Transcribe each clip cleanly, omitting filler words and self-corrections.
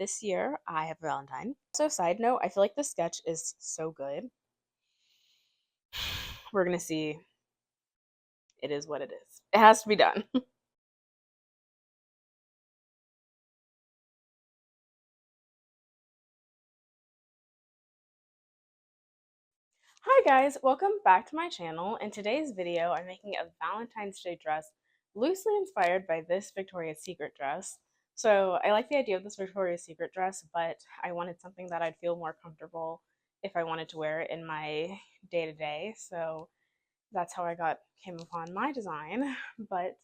this year I have Valentine. So, side note, I feel like this sketch is so good. We're gonna see. It is what it is. It has to be done. Hi guys, welcome back to my channel. In today's video, I'm making a Valentine's Day dress loosely inspired by this Victoria's Secret dress. So I like the idea of this Victoria's Secret dress, but I wanted something that I'd feel more comfortable if I wanted to wear it in my day-to-day. So that's how came upon my design. But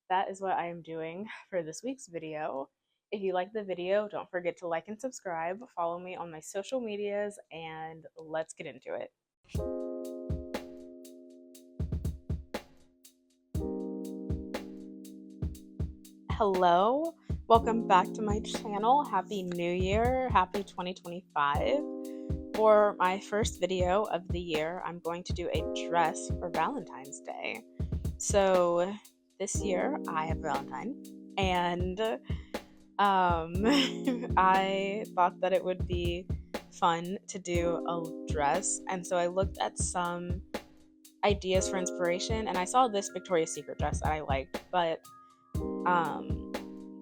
that is what I am doing for this week's video. If you like the video, don't forget to like and subscribe, follow me on my social medias, and let's get into it. Hello, welcome back to my channel. Happy New Year, happy 2025. For my first video of the year, I'm going to do a dress for Valentine's Day. So this year I have Valentine, and I thought that it would be fun to do a dress, and so I looked at some ideas for inspiration, and I saw this Victoria's Secret dress that I liked, but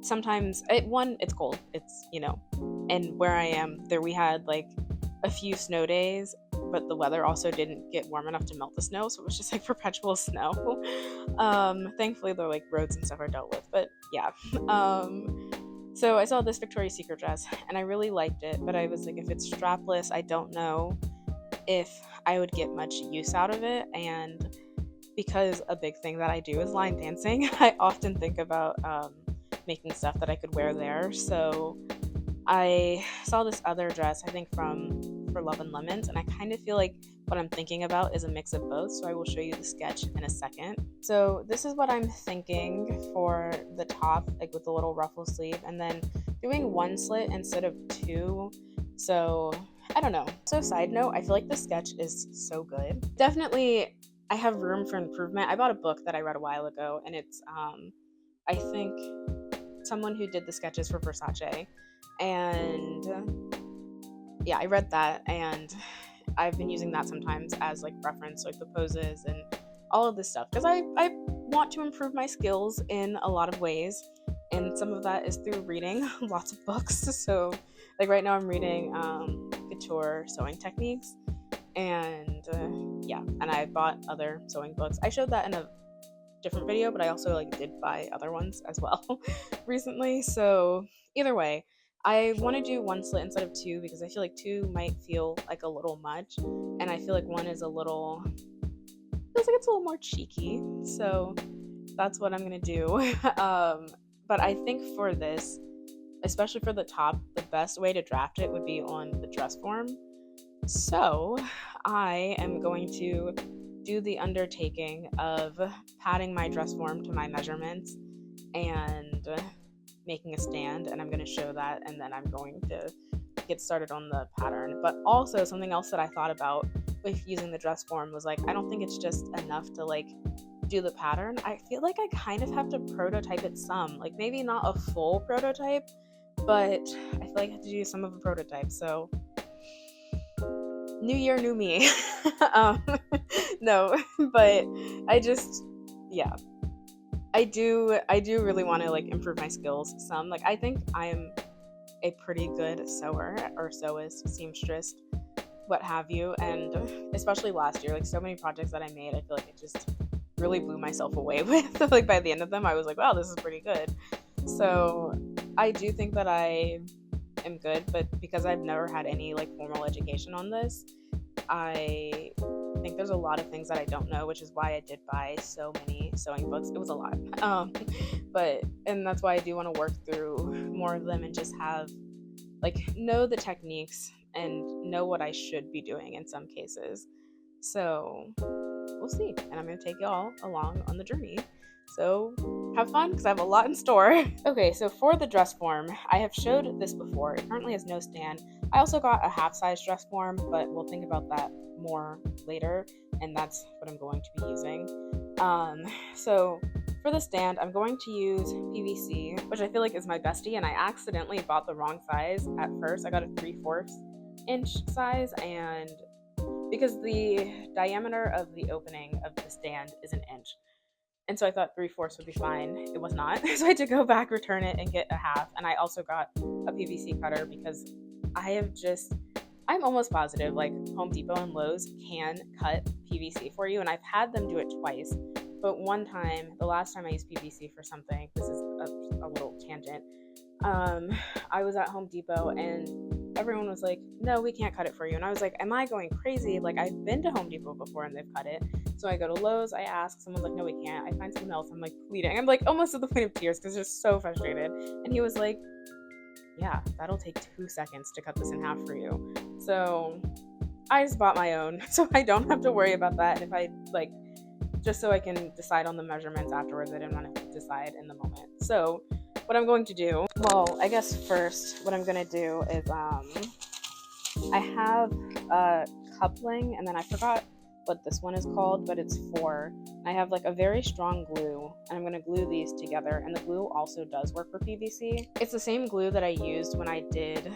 sometimes it's cold, and where I am there we had like a few snow days, but the weather also didn't get warm enough to melt the snow, so it was just like perpetual snow. Thankfully the like roads and stuff are dealt with, but yeah. So I saw this Victoria's Secret dress and I really liked it, but I was like, if it's strapless, I don't know if I would get much use out of it. And because a big thing that I do is line dancing, I often think about making stuff that I could wear there. So I saw this other dress, I think for Love and Lemons, and I kind of feel like what I'm thinking about is a mix of both, so I will show you the sketch in a second. So this is what I'm thinking for the top, like with the little ruffle sleeve, and then doing one slit instead of two. So I don't know. So side note, I feel like the sketch is so good. Definitely I have room for improvement. I bought a book that I read a while ago, and it's I think someone who did the sketches for Versace, and yeah, I read that, and I've been using that sometimes as like reference, like the poses and all of this stuff, because I want to improve my skills in a lot of ways, and some of that is through reading lots of books. So like right now I'm reading couture sewing techniques, and yeah, and I bought other sewing books. I showed that in a different video, but I also like did buy other ones as well recently. So either way, I want to do one slit instead of two because I feel like two might feel like a little much, and I feel like one is feels like it's a little more cheeky. So that's what I'm gonna do. But I think for this, especially for the top, the best way to draft it would be on the dress form. So I am going to do the undertaking of padding my dress form to my measurements and making a stand, and I'm going to show that, and then I'm going to get started on the pattern. But also something else that I thought about with using the dress form was like, I don't think it's just enough to like do the pattern. I feel like I kind of have to prototype it some, like maybe not a full prototype, but I feel like I have to do some of a prototype. So new year, new me. No, but I just, yeah, I do really want to like improve my skills some. Like I think I am a pretty good sewer or sewist, seamstress, what have you, and especially last year, like so many projects that I made, I feel like I just really blew myself away with. Like by the end of them, I was like, wow, this is pretty good. So I do think that I am good, but because I've never had any like formal education on this, I think there's a lot of things that I don't know, which is why I did buy so many sewing books. It was a lot. And that's why I do want to work through more of them and just have like know the techniques and know what I should be doing in some cases. So we'll see. And I'm going to take y'all along on the journey. So have fun because I have a lot in store. Okay, so for the dress form, I have showed this before. It currently has no stand. I also got a half-size dress form, but we'll think about that more later, and that's what I'm going to be using. So For the stand, I'm going to use PVC, which I feel like is my bestie, and I accidentally bought the wrong size at first. I got a 3/4 inch size, and because the diameter of the opening of the stand is an inch. And so I thought 3/4 would be fine. It was not. So I had to go back, return it, and get a half. And I also got a PVC cutter because I'm almost positive like Home Depot and Lowe's can cut PVC for you. And I've had them do it twice. But one time, the last time I used PVC for something, this is a little tangent. I was at Home Depot and everyone was like, no, we can't cut it for you. And I was like, am I going crazy? Like, I've been to Home Depot before and they've cut it. So I go to Lowe's, I ask, someone's like, no, we can't. I find someone else. I'm like pleading. I'm like almost at the point of tears because they're so frustrated. And he was like, yeah, that'll take 2 seconds to cut this in half for you. So I just bought my own so I don't have to worry about that. And if I like, just so I can decide on the measurements afterwards, I didn't want to decide in the moment. So what I'm going to do, well, I guess first what I'm going to do is I have a coupling, and then I forgot what this one is called, but it's 4. I have like a very strong glue, and I'm going to glue these together, and the glue also does work for PVC. It's the same glue that I used when I did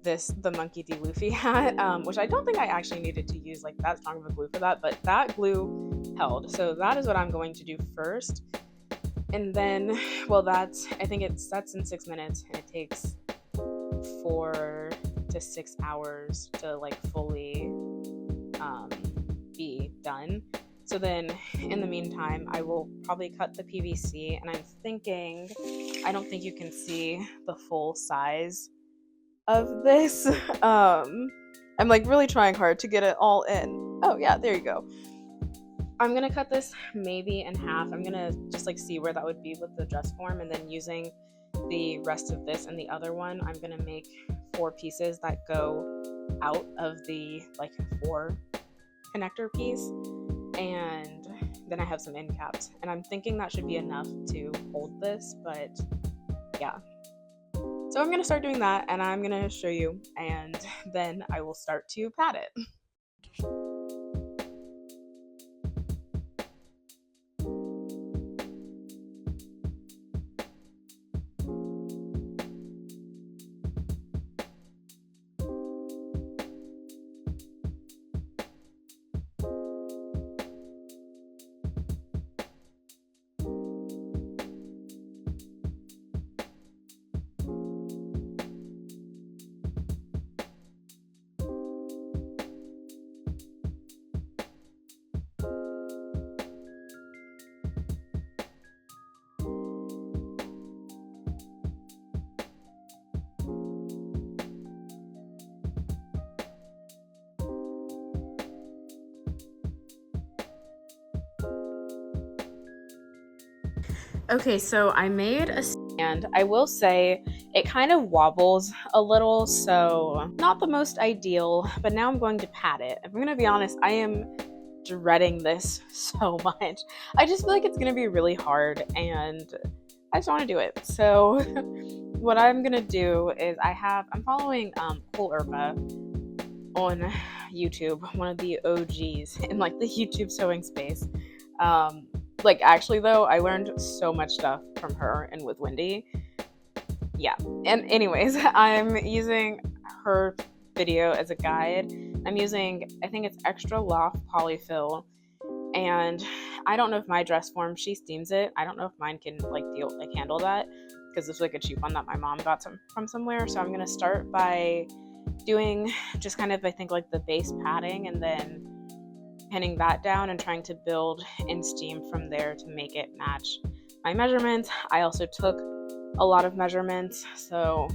the Monkey D. Luffy hat, which I don't think I actually needed to use like that strong of a glue for that, but that glue held. So that is what I'm going to do first. And then, well, I think it sets in 6 minutes, and it takes 4 to 6 hours to like fully be done. So then in the meantime, I will probably cut the PVC, and I'm thinking, I don't think you can see the full size of this. I'm like really trying hard to get it all in. Oh yeah, there you go. I'm gonna cut this maybe in half. I'm gonna just like see where that would be with the dress form, and then using the rest of this and the other one, I'm gonna make 4 pieces that go out of the like 4 connector piece, and then I have some end caps, and I'm thinking that should be enough to hold this, but yeah. So I'm gonna start doing that, and I'm gonna show you, and then I will start to pat it. Okay, so I made a stand. I will say it kind of wobbles a little, so not the most ideal, but now I'm going to pat it. If I'm gonna be honest, I am dreading this so much. I just feel like it's gonna be really hard, and I just want to do it. So what I'm gonna do is I'm following Cole Urba on YouTube, one of the OGs in like the YouTube sewing space. Like actually though, I learned so much stuff from her and with Wendy. Yeah. And anyways, I'm using her video as a guide. I'm using, I think it's extra loft polyfill, and I don't know if my dress form, she steams it. I don't know if mine can handle that, because this was like a cheap one that my mom got from somewhere. So I'm gonna start by doing just kind of, I think, like the base padding, and then pinning that down and trying to build in steam from there to make it match my measurements. I also took a lot of measurements, so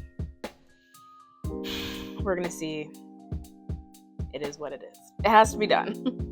we're gonna see. It is what it is. It has to be done.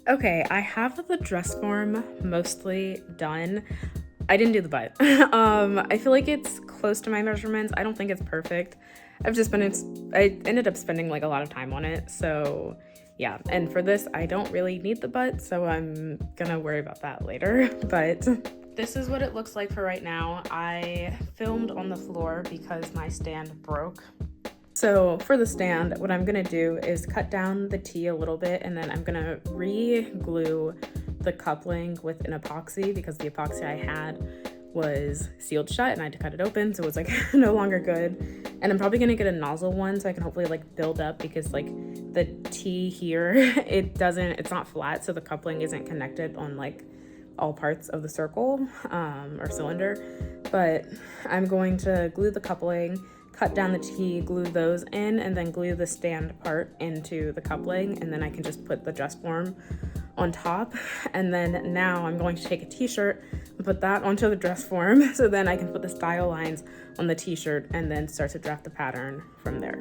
Okay, I have the dress form mostly done. I didn't do the butt. I feel like it's close to my measurements. I don't think it's perfect. I ended up spending like a lot of time on it. So yeah, and for this, I don't really need the butt, so I'm gonna worry about that later. But this is what it looks like for right now. I filmed on the floor because my stand broke. So for the stand, what I'm gonna do is cut down the T a little bit, and then I'm gonna re-glue the coupling with an epoxy because the epoxy I had was sealed shut and I had to cut it open, so it was like no longer good. And I'm probably gonna get a nozzle one so I can hopefully like build up, because like the T here, it's not flat, so the coupling isn't connected on like all parts of the circle or cylinder. But I'm going to glue the coupling, cut down the T, glue those in, and then glue the stand part into the coupling, and then I can just put the dress form on top. And then now I'm going to take a t-shirt and put that onto the dress form, so then I can put the style lines on the t-shirt and then start to draft the pattern from there.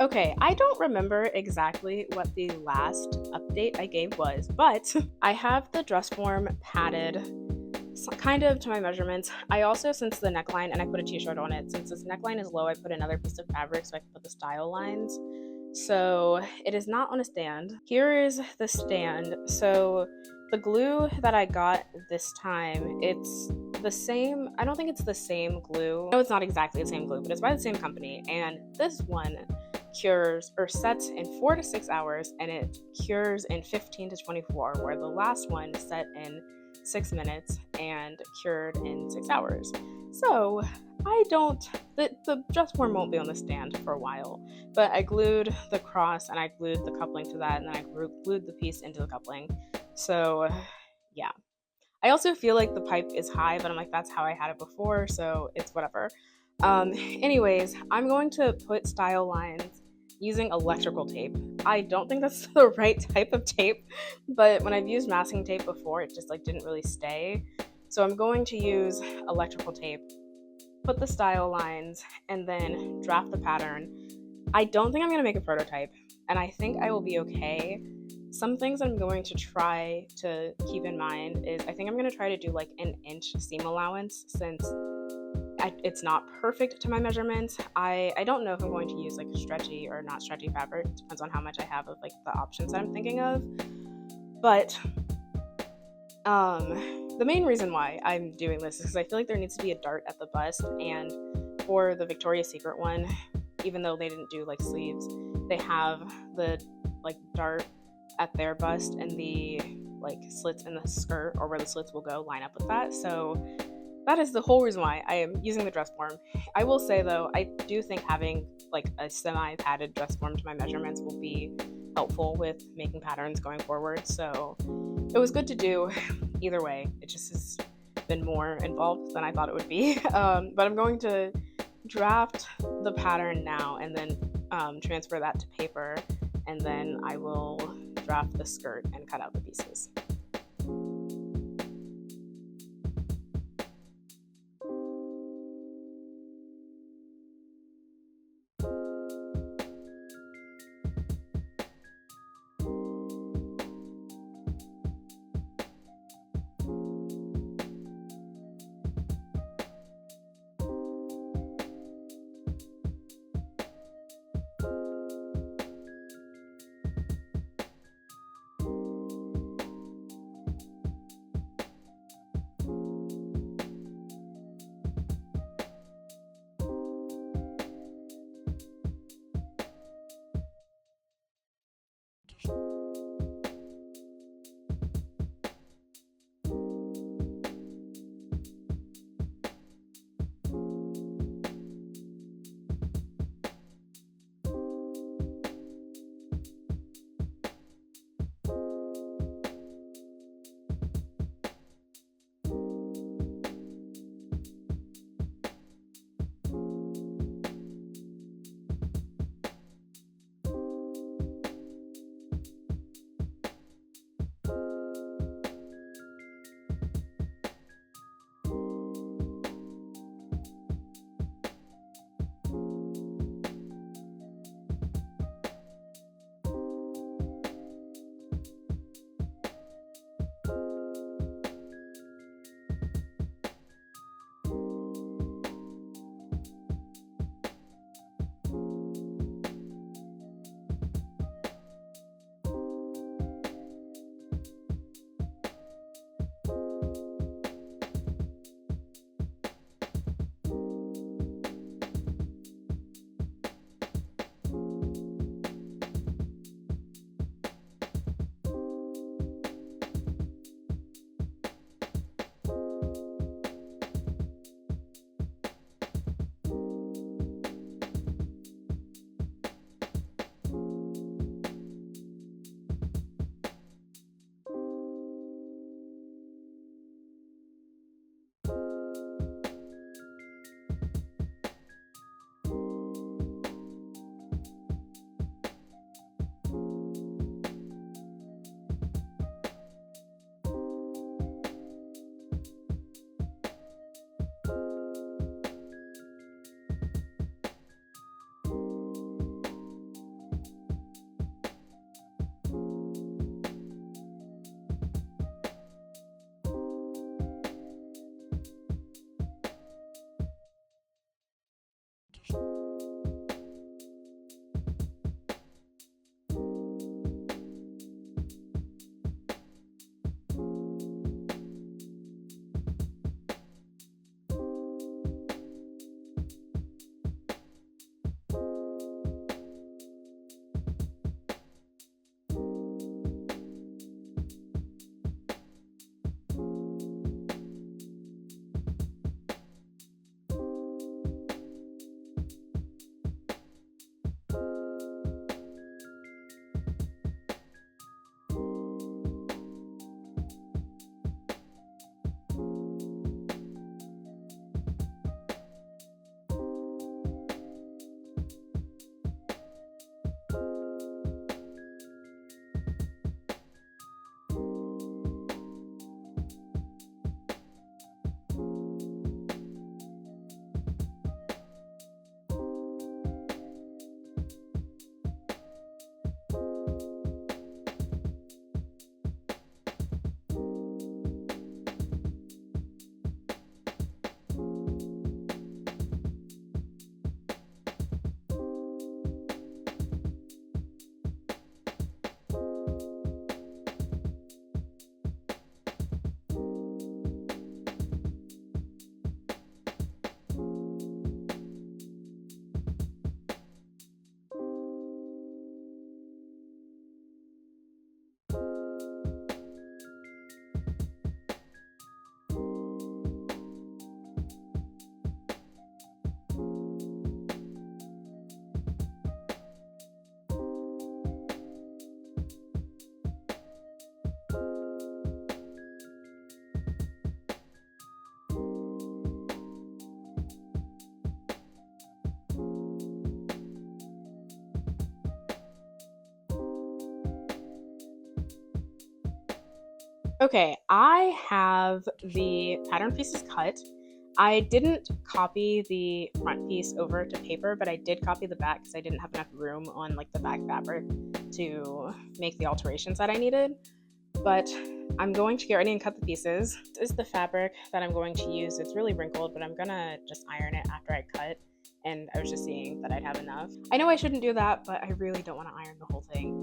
Okay, I don't remember exactly what the last update I gave was, but I have the dress form padded kind of to my measurements. I also, since the neckline, and I put a t-shirt on it, since this neckline is low, I put another piece of fabric so I can put the style lines. So it is not on a stand. Here is the stand. So the glue that I got this time, it's the same. I don't think it's the same glue. No, it's not exactly the same glue, but it's by the same company. And this one cures or sets in 4 to 6 hours, and it cures in 15 to 24, where the last one set in 6 minutes and cured in 6 hours. So the dress form won't be on the stand for a while, but I glued the cross and I glued the coupling to that, and then I glued the piece into the coupling. So yeah. I also feel like the pipe is high, but I'm like, that's how I had it before, so it's whatever. Anyways, I'm going to put style lines using electrical tape. I don't think that's the right type of tape, but when I've used masking tape before, it just like didn't really stay. So I'm going to use electrical tape, put the style lines, and then draft the pattern. I don't think I'm gonna make a prototype, and I think I will be okay. Some things I'm going to try to keep in mind is I think I'm going to try to do like an inch seam allowance, since it's not perfect to my measurements. I don't know if I'm going to use like stretchy or not stretchy fabric. It depends on how much I have of like the options that I'm thinking of. But the main reason why I'm doing this is because I feel like there needs to be a dart at the bust, and for the Victoria's Secret one, even though they didn't do like sleeves, they have the like dart at their bust, and the like slits in the skirt, or where the slits will go, line up with that. So that is the whole reason why I am using the dress form. I will say though, I do think having like a semi-padded dress form to my measurements will be helpful with making patterns going forward. So it was good to do either way. It just has been more involved than I thought it would be. But I'm going to draft the pattern now and then transfer that to paper, and then I will draft the skirt and cut out the pieces. Okay, I have the pattern pieces cut. I didn't copy the front piece over to paper, but I did copy the back because I didn't have enough room on like the back fabric to make the alterations that I needed. But I'm going to get ready and cut the pieces. This is the fabric that I'm going to use. It's really wrinkled, but I'm gonna just iron it after I cut. And I was just seeing that I'd have enough. I know I shouldn't do that, but I really don't want to iron the whole thing.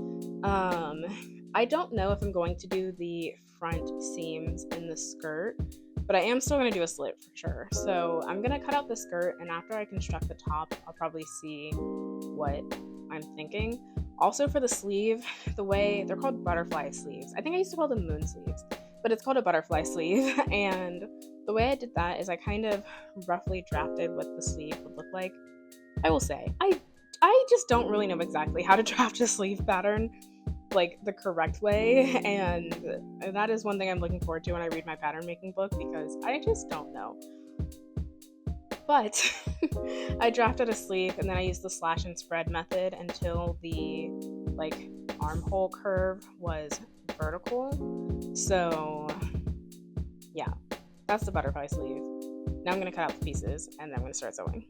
I don't know if I'm going to do the front seams in the skirt, but I am still going to do a slit for sure. So I'm going to cut out the skirt, and after I construct the top, I'll probably see what I'm thinking. Also for the sleeve, the way they're called butterfly sleeves. I think I used to call them moon sleeves, but it's called a butterfly sleeve. And the way I did that is I kind of roughly drafted what the sleeve would look like. I will say, I just don't really know exactly how to draft a sleeve pattern like the correct way, and that is one thing I'm looking forward to when I read my pattern making book because I just don't know. But I drafted a sleeve and then I used the slash and spread method until the like armhole curve was vertical. So yeah, that's the butterfly sleeve. Now I'm going to cut out the pieces and then I'm going to start sewing.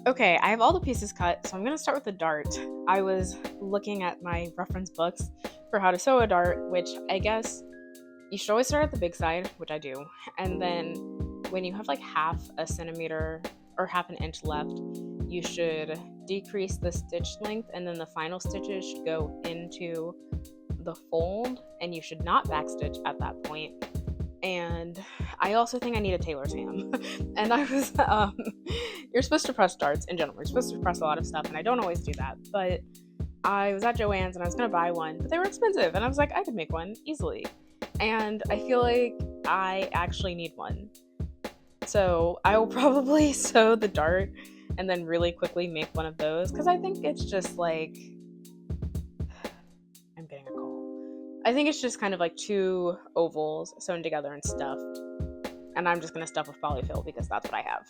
Okay, I have all the pieces cut, so I'm going to start with the dart. I was looking at my reference books for how to sew a dart, which I guess you should always start at the big side, which I do, and then when you have like half a centimeter or half an inch left, you should decrease the stitch length, and then the final stitches should go into the fold, and you should not backstitch at that point. And I also think I need a tailor's ham. And I was, you're supposed to press darts in general. You're supposed to press a lot of stuff, and I don't always do that. But I was at Joann's and I was gonna buy one, but they were expensive, and I was like, I could make one easily. And I feel like I actually need one. So I will probably sew the dart and then really quickly make one of those because I think it's just like, I'm getting a call. I think it's just kind of like two ovals sewn together and stuffed. And I'm just going to stuff with polyfill because that's what I have.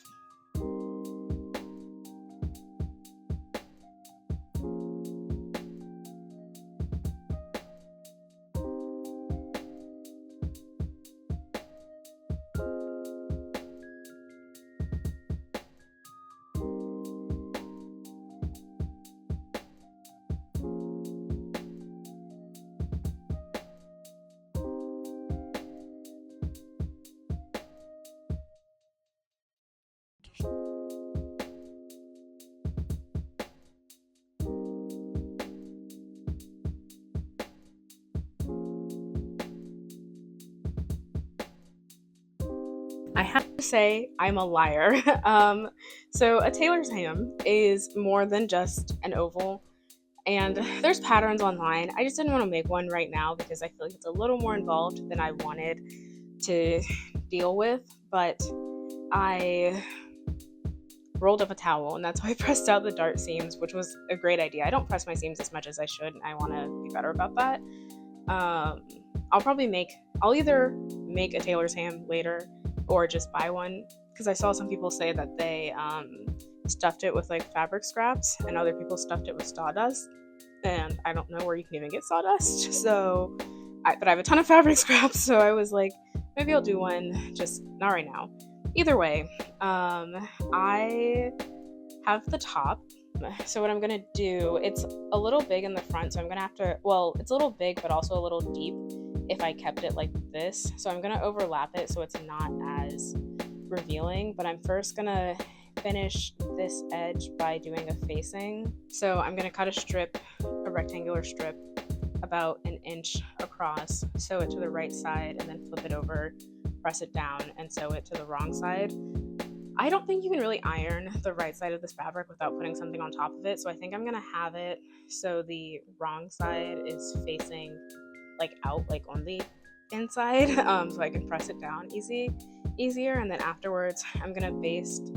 I have to say, I'm a liar. So a tailor's ham is more than just an oval, and there's patterns online. I just didn't want to make one right now because I feel like it's a little more involved than I wanted to deal with, but I rolled up a towel, and that's how I pressed out the dart seams, which was a great idea. I don't press my seams as much as I should, and I want to be better about that. I'll either make a tailor's ham later or just buy one, because I saw some people say that they stuffed it with like fabric scraps and other people stuffed it with sawdust, and I don't know where you can even get sawdust. But I have a ton of fabric scraps, so I was like, maybe I'll do one, just not right now. Either way, I have the top. So what I'm gonna do, it's a little big in the front, so I'm gonna have to, well, it's a little big, but also a little deep if I kept it like this. So I'm gonna overlap it so it's not as revealing, but I'm first gonna finish this edge by doing a facing. So I'm gonna cut a rectangular strip about an inch across, sew it to the right side, and then flip it over, press it down, and sew it to the wrong side. I don't think you can really iron the right side of this fabric without putting something on top of it, so I think I'm gonna have it so the wrong side is facing like out, like on the inside, so I can press it down easier. And then afterwards, I'm gonna baste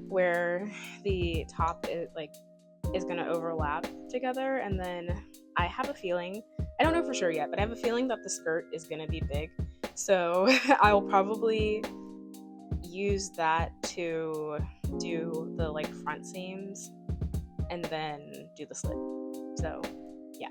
where the top is gonna overlap together, and then I have a feeling, I don't know for sure yet, but I have a feeling that the skirt is gonna be big, so I'll probably use that to do the like front seams and then do the slit. So yeah.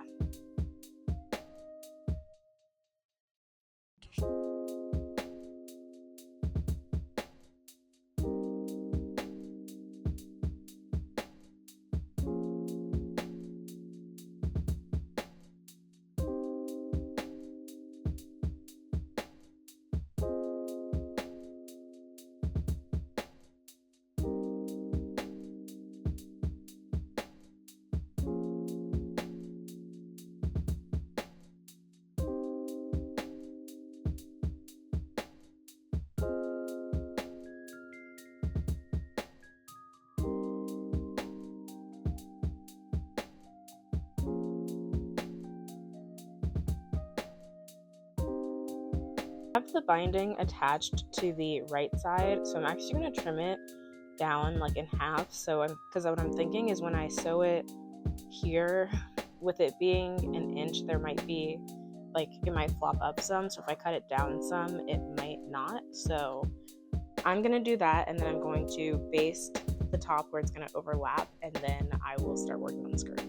I have the binding attached to the right side, so I'm actually going to trim it down like in half. Because what I'm thinking is when I sew it here, with it being an inch, there might be like, it might flop up some, so if I cut it down some, it might not. So I'm going to do that, and then I'm going to baste the top where it's going to overlap, and then I will start working on the skirt.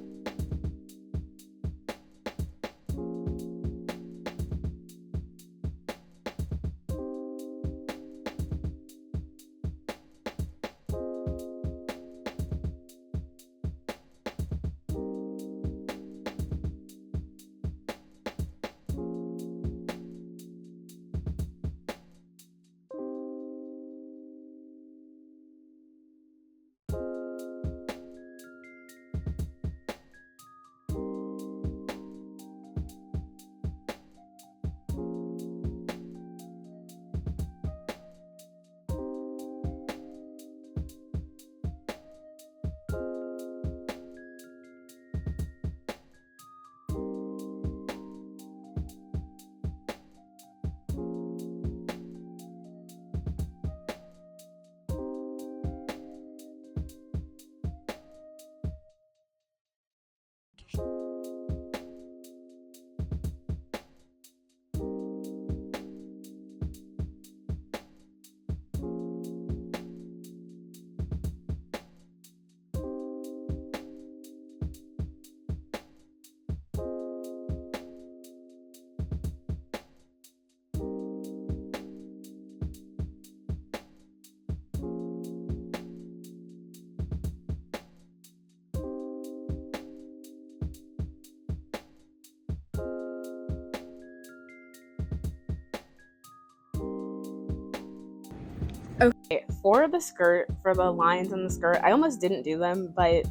Okay, for the skirt, for the lines in the skirt, I almost didn't do them, but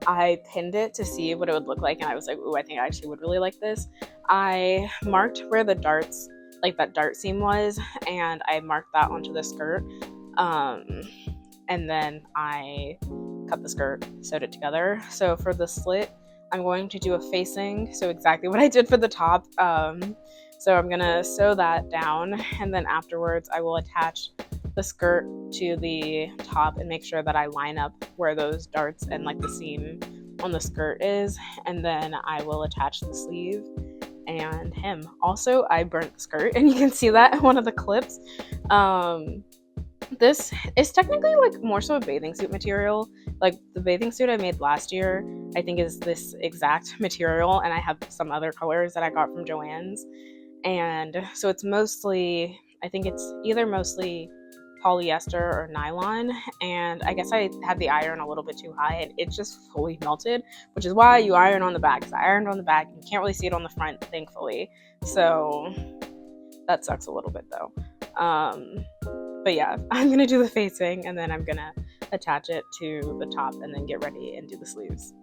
I pinned it to see what it would look like, and I was like, ooh, I think I actually would really like this. I marked where the darts, like that dart seam was, and I marked that onto the skirt. And then I cut the skirt, sewed it together. So for the slit, I'm going to do a facing, so exactly what I did for the top. So I'm gonna sew that down, and then afterwards I will attach the skirt to the top and make sure that I line up where those darts and like the seam on the skirt is, and then I will attach the sleeve, and him. Also, I burnt the skirt, and you can see that in one of the clips. This is technically like more so a bathing suit material. Like the bathing suit I made last year, I think is this exact material, and I have some other colors that I got from Joann's. And so it's mostly, I think it's either mostly polyester or nylon. And I guess I had the iron a little bit too high and it just fully melted, which is why you iron on the back. Because I ironed on the back and you can't really see it on the front, thankfully. So that sucks a little bit though. But yeah, I'm gonna do the facing and then I'm gonna attach it to the top and then get ready and do the sleeves.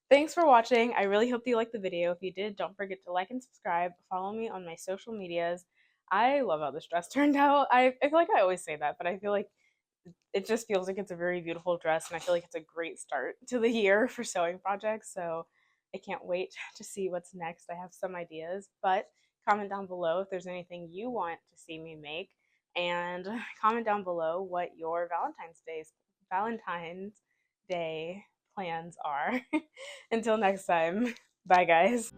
Thanks for watching. I really hope you liked the video. If you did, don't forget to like and subscribe. Follow me on my social medias. I love how this dress turned out. I feel like I always say that, but I feel like it just feels like it's a very beautiful dress, and I feel like it's a great start to the year for sewing projects. So I can't wait to see what's next. I have some ideas, but comment down below if there's anything you want to see me make, and comment down below what your Valentine's Day plans are. Until next time, bye guys.